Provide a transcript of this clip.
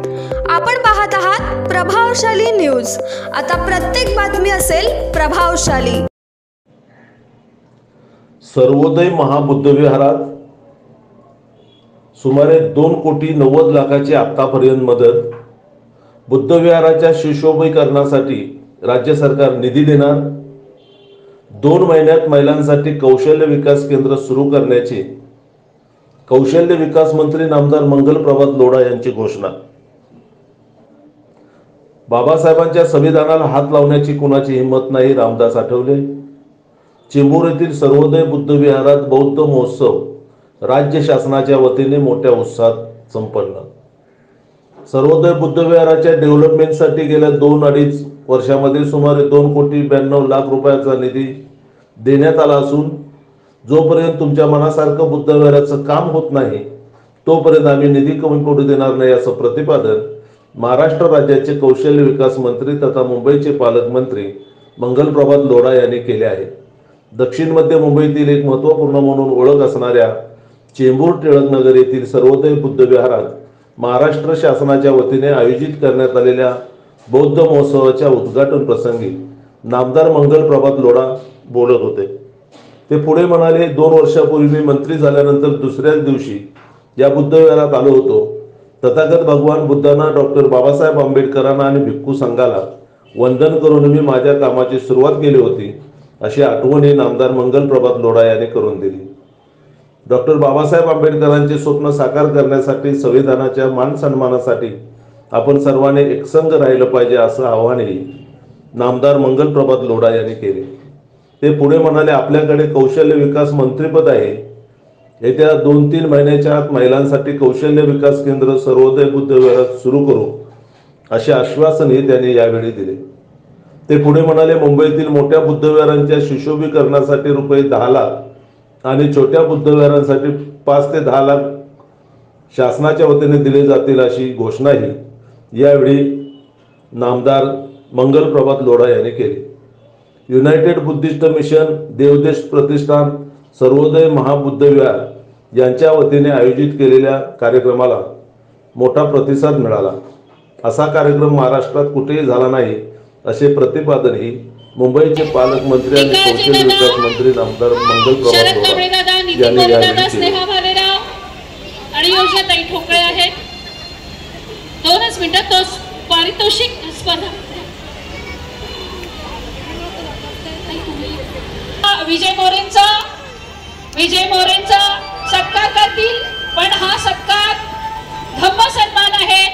आपण पाहत आहात प्रभावशाली न्यूज। आता प्रत्येक बातमी असेल प्रभावशाली। सर्वोदय महाबुद्धविहारात सुमारे 2,90,00,000ची आतापर्यंत मदत। बुद्धविहाराच्या सुशोभीकरणासाठी राज्य सरकार निधी देणार। 2 महिन्यात महिलांसाठी कौशल्य विकास केंद्र सुरू करण्याची कौशल्य विकास मंत्री नामदार मंगल प्रभात लोढा यांची घोषणा। बाबासाहेबांच्या संविधानाला हात लावण्याची कुणाची हिंमत नाही, रामदास आठवले। चेंबूर येथील सर्वोदय बुद्धविहारात बौद्ध महोत्सव राज्य शासनाच्या वतीने मोठ्या उत्साहात संपन्न। सर्वोदय बुद्धविहाराच्या डेव्हलपमेंटसाठी गेल्या 2-2.5 वर्षांमध्ये सुमारे 2,92,00,000 रुपयाचा निधी देण्यात आला असून जोपर्यंत तुमच्या मनासारखं बुद्धविहाराचं काम होत नाही तोपर्यंत आम्ही निधी कमी पडू देणार नाही, असं प्रतिपादन महाराष्ट्र राज्याचे कौशल्य विकास मंत्री तथा मुंबईचे पालकमंत्री मंगल प्रभात लोढा यांनी केले आहे। दक्षिण मध्य मुंबईतील एक महत्त्वपूर्ण म्हणून ओळख असणाऱ्या चेंबूर टिळकनगर येथील सर्वोदय बुद्धविहारात महाराष्ट्र शासनाच्या वतीने आयोजित करण्यात आलेल्या बौद्ध महोत्सवाच्या उद्घाटन प्रसंगी नामदार मंगल प्रभात लोढा बोलत होते। ते पुढे म्हणाले, 2 वर्षापूर्वी मी मंत्री झाल्यानंतर दुसऱ्याच दिवशी या बुद्धविहारात आलो होतो। तथागत भगवान बुद्धांना, डॉक्टर बाबासाहेब आंबेडकरांना आणि भिक्खू संघाला वंदन करून मी माझ्या कामाची सुरुवात केली होती, अशी आठवणी नामदार मंगल प्रभात लोढा यांनी करून दिली। डॉक्टर बाबासाहेब आंबेडकरांचे स्वप्न साकार करण्यासाठी संविधानाच्या मान सन्मानासाठी आपण सर्वांनी एकसंघ राहिलं पाहिजे, असं आवाहनही नामदार मंगल प्रभात लोढा यांनी केले। ते पुढे म्हणाले, आपल्याकडे कौशल्य विकास मंत्रीपद आहे। येत्या 2-3 महिन्याच्या आत महिलांसाठी कौशल्य विकास केंद्र सर्वोदय बुद्धविहारात सुरू करू, असे आश्वासनही त्यांनी यावेळी दिले। ते पुढे म्हणाले, मुंबईतील मोठ्या बुद्धविहारांच्या सुशोभीकरणासाठी रुपये 10 लाख आणि छोट्या बुद्धविहारांसाठी 5 ते 10 लाख शासनाच्या वतीने दिले जातील, अशी घोषणाही यावेळी नामदार मंगल प्रभात लोढा यांनी केली। युनायटेड बुद्धिस्ट मिशन, देवदेश प्रतिष्ठान, सर्वोदय महाबुद्धविहार यांच्या वतीने आयोजित केलेल्या कार्यक्रमाला मोठा प्रतिसाद मिळाला। असा कार्यक्रम महाराष्ट्रात कुठेही झाला नाही, असे प्रतिपादनही मुंबईचे पालकमंत्री आणि कौशल्य विकास मंत्री नामदार मंगल प्रभात लोढा यांनी यावेळी केले। आणि योजनाताई ठोकळे आहेत। 2च मिनिटात तो पारितोषिक स्पर्धा विजय मोरेंचा सत्कार करतील, पण हा सत्कार धम्म सन्मान आहे।